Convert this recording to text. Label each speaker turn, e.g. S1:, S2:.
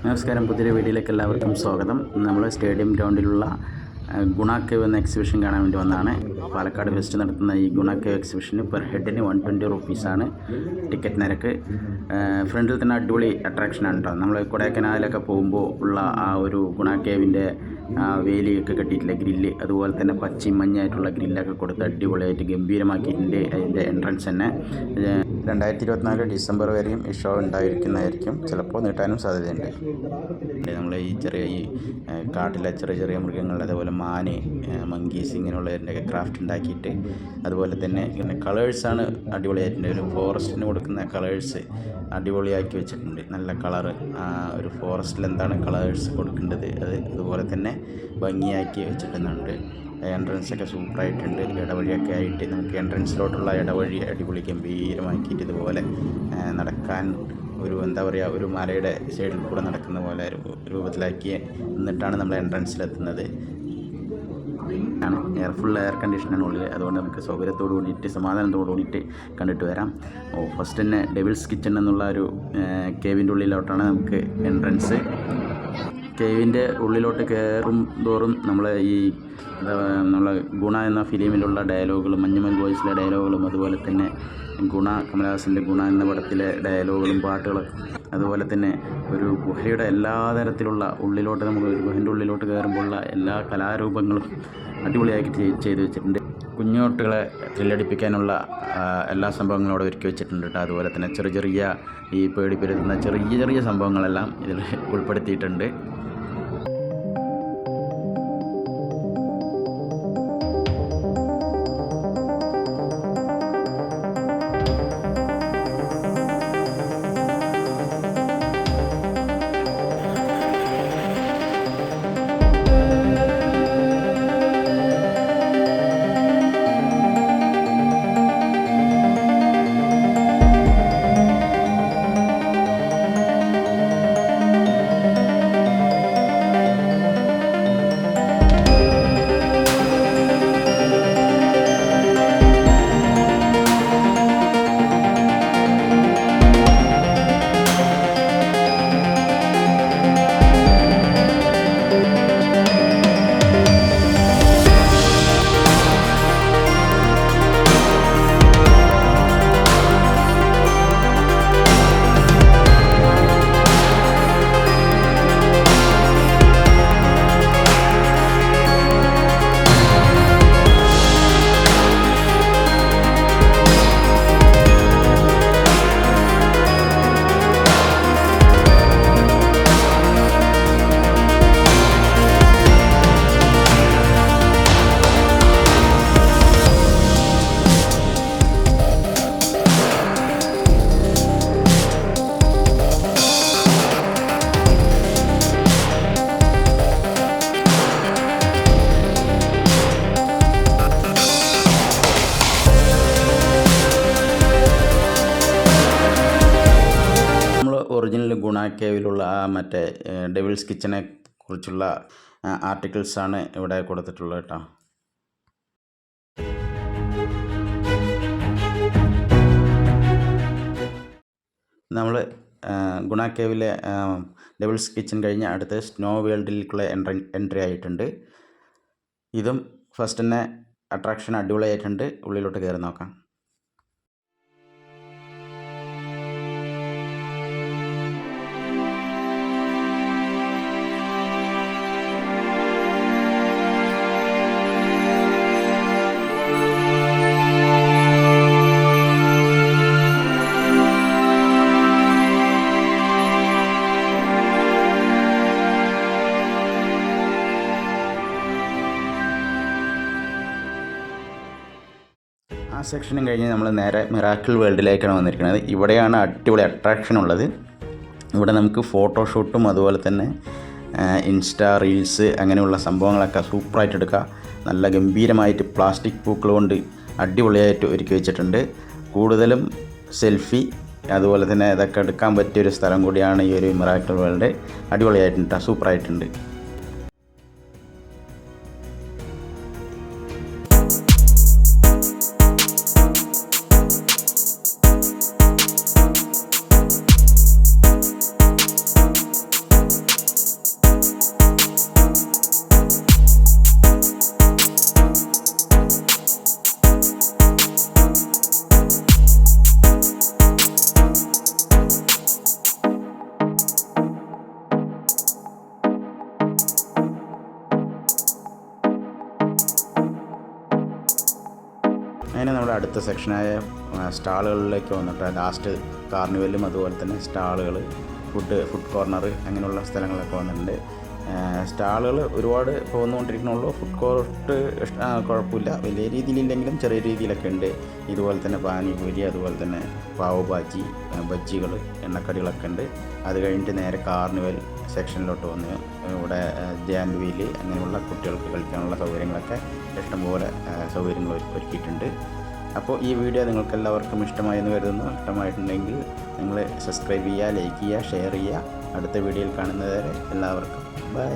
S1: നമസ്കാരം. പുതിയൊരു വീഡിയോയിലേക്ക് എല്ലാവർക്കും സ്വാഗതം. നമ്മൾ സ്റ്റേഡിയം ഗ്രൗണ്ടിലുള്ള ഗുണ കേവ് എന്ന എക്സിബിഷൻ കാണാൻ വേണ്ടി വന്നതാണ്. പാലക്കാട് ഫെസ്റ്റ് നടത്തുന്ന ഈ ഗുണ കേവ് എക്സിബിഷന് പെർ ഹെഡിന് 120 റുപ്പീസാണ് ടിക്കറ്റ് നിരക്ക്. ഫ്രണ്ടിൽ തന്നെ അടിപൊളി അട്രാക്ഷനാണ് കേട്ടോ. നമ്മൾ കൊടൈക്കനാലിലൊക്കെ പോകുമ്പോൾ ഉള്ള ആ ഒരു ഗുണ കേവിൻ്റെ വേലിയൊക്കെ കെട്ടിയിട്ടില്ല, ഗ്രില്ല്, അതുപോലെ തന്നെ പച്ചയും മഞ്ഞായിട്ടുള്ള ഗ്രില്ലൊക്കെ കൊടുത്ത് അടിപൊളിയായിട്ട് ഗംഭീരമാക്കിയിട്ടുണ്ട്. അതിൻ്റെ എൻട്രൻസ് തന്നെ 2024 ഡിസംബർ വരെയും ഈ ഷോ ഉണ്ടായിരിക്കുന്നതായിരിക്കും. ചിലപ്പോൾ നീട്ടാനും സാധ്യതയുണ്ട്. നമ്മൾ ഈ കാട്ടിലെ ചെറിയ മൃഗങ്ങൾ, അതേപോലെ മാന്, മങ്കീസ്, ഇങ്ങനെയുള്ളതിൻ്റെയൊക്കെ ക്രാഫ്റ്റ് ഉണ്ടാക്കിയിട്ട്, അതുപോലെ തന്നെ ഇങ്ങനെ കളേഴ്സാണ് അടിപൊളിയായിട്ടുണ്ട്. ഒരു ഫോറസ്റ്റിന് കൊടുക്കുന്ന കളേഴ്സ് അടിപൊളിയാക്കി വെച്ചിട്ടുണ്ട്. നല്ല കളറ്, ഒരു ഫോറസ്റ്റിൽ എന്താണ് കളേഴ്സ് കൊടുക്കേണ്ടത് അതുപോലെ തന്നെ ഭംഗിയാക്കി വെച്ചിട്ടുണ്ട്. എൻട്രൻസൊക്കെ സൂപ്പറായിട്ടുണ്ട്. ഇടവഴിയൊക്കെ ആയിട്ട് നമുക്ക് എൻട്രൻസിലോട്ടുള്ള ഇടവഴി അടിപൊളി ഗംഭീരമാക്കിയിട്ട് ഇതുപോലെ നടക്കാൻ ഒരു മലയുടെ സൈഡിൽ കൂടെ നടക്കുന്ന പോലെ രൂപത്തിലാക്കി എന്നിട്ടാണ് നമ്മൾ എൻട്രൻസിലെത്തുന്നത്. ഫുൾ എയർ കണ്ടീഷനാണ് ഉള്ളിൽ. അതുകൊണ്ട് നമുക്ക് സൗകര്യത്തോടു കൂടിയിട്ട് സമാധാനത്തോടു കൂടിയിട്ട് കണ്ടിട്ട് വരാം. ഫസ്റ്റ് തന്നെ ഡെവിൾസ് കിച്ചൺ എന്നുള്ള ഒരു കേവിൻ്റെ ഉള്ളിലോട്ടാണ് നമുക്ക് എൻട്രൻസ്. കേവിൻ്റെ ഉള്ളിലോട്ട് കയറും തോറും നമ്മളെ ഗുണ എന്ന ഫിലിമിലുള്ള ഡയലോഗുകളും, മഞ്ഞുമൽ ബോയ്സിലെ ഡയലോഗുകളും, അതുപോലെ തന്നെ കമലഹാസൻ്റെ ഗുണ എന്ന പടത്തിലെ ഡയലോഗുകളും പാട്ടുകളൊക്കെ, അതുപോലെ തന്നെ ഒരു ഗുഹയുടെ എല്ലാ തരത്തിലുള്ള നമുക്ക് ഒരു ഗുഹൻ്റെ ഉള്ളിലോട്ട് കയറുമ്പോഴുള്ള എല്ലാ കലാരൂപങ്ങളും അടിപൊളിയാക്കി ചെയ്തു വെച്ചിട്ടുണ്ട്. കുഞ്ഞുകുട്ടികളെ ത്രില്ലടിപ്പിക്കാനുള്ള എല്ലാ സംഭവങ്ങളും അവിടെ ഒരുക്കി വെച്ചിട്ടുണ്ട് കേട്ടോ. അതുപോലെ തന്നെ ചെറിയ ഈ പേടിപ്പെടുത്തുന്ന ചെറിയ സംഭവങ്ങളെല്ലാം ഇതിൽ ഉൾപ്പെടുത്തിയിട്ടുണ്ട്. ഒറിജിനൽ ഗുണ കേവിലുള്ള മറ്റേ ഡെവിൾസ് കിച്ചനെ കുറിച്ചുള്ള ആർട്ടിക്കിൾസാണ് ഇവിടെ കൊടുത്തിട്ടുള്ളത് കേട്ടോ. നമ്മൾ ഗുണ കേവിലെ ഡെവിൾസ് കിച്ചൻ കഴിഞ്ഞ് അടുത്ത് സ്നോ വേൾഡിലേക്കുള്ള എൻട്രി ആയിട്ടുണ്ട്. ഇതും ഫസ്റ്റ് തന്നെ അട്രാക്ഷൻ അടിപൊളിയായിട്ടുണ്ട്. ഉള്ളിലോട്ട് കയറി നോക്കാം. ആ സെക്ഷനും കഴിഞ്ഞ് നമ്മൾ നേരെ മിറാക്കിൾ വേൾഡിലേക്കാണ് വന്നിരിക്കുന്നത്. ഇവിടെയാണ് അടിപൊളി അട്രാക്ഷൻ ഉള്ളത്. ഇവിടെ നമുക്ക് ഫോട്ടോഷൂട്ടും അതുപോലെ തന്നെ ഇൻസ്റ്റാ റീൽസ് അങ്ങനെയുള്ള സംഭവങ്ങളൊക്കെ സൂപ്പറായിട്ട് എടുക്കുക. നല്ല ഗംഭീരമായിട്ട് പ്ലാസ്റ്റിക് പൂക്കൾ കൊണ്ട് അടിപൊളിയായിട്ട് ഒരുക്കി വെച്ചിട്ടുണ്ട്. കൂടുതലും സെൽഫി അതുപോലെ തന്നെ ഇതൊക്കെ എടുക്കാൻ പറ്റിയൊരു സ്ഥലം കൂടിയാണ് ഈ ഒരു മിറാക്കിൾ വേൾഡ്. അടിപൊളിയായിട്ടുണ്ട്, സൂപ്പറായിട്ടുണ്ട്. അങ്ങനെ നമ്മുടെ അടുത്ത സെക്ഷനായ സ്റ്റാളുകളിലേക്ക് വന്നിട്ട് ലാസ്റ്റ് കാർണിവലും അതുപോലെ തന്നെ സ്റ്റാളുകൾ, ഫുഡ് കോർണർ അങ്ങനെയുള്ള സ്ഥലങ്ങളൊക്കെ വന്നിട്ടുണ്ട്. സ്റ്റാളുകൾ ഒരുപാട് പോന്നുകൊണ്ടിരിക്കണുള്ളൂ. ഫുഡ് കോർട്ട് കുഴപ്പമില്ല, വലിയ രീതിയിലില്ലെങ്കിലും ചെറിയ രീതിയിലൊക്കെ ഉണ്ട്. ഇതുപോലെ തന്നെ പാനിപൂരി, അതുപോലെ തന്നെ പാവ് ഭാജി, ബജ്ജികൾ, എണ്ണക്കടികളൊക്കെ ഉണ്ട്. അത് കഴിഞ്ഞിട്ട് നേരെ കാർണിവൽ സെക്ഷനിലോട്ട് വന്ന് ഇവിടെ ജാൻഡ് വീൽ അങ്ങനെയുള്ള കുട്ടികൾക്ക് കളിക്കാനുള്ള സൗകര്യങ്ങളൊക്കെ ഇഷ്ടംപോലെ സൗകര്യങ്ങൾ ഒരുക്കിയിട്ടുണ്ട്. അപ്പോൾ ഈ വീഡിയോ നിങ്ങൾക്ക് എല്ലാവർക്കും ഇഷ്ടമായെന്ന് കരുതുന്നു. ഇഷ്ടമായിട്ടുണ്ടെങ്കിൽ നിങ്ങൾ സബ്സ്ക്രൈബ് ചെയ്യുക, ലൈക്ക് ചെയ്യുക, ഷെയർ ചെയ്യുക. അടുത്ത വീഡിയോയിൽ കാണുന്നതുവരെ എല്ലാവർക്കും ബൈ.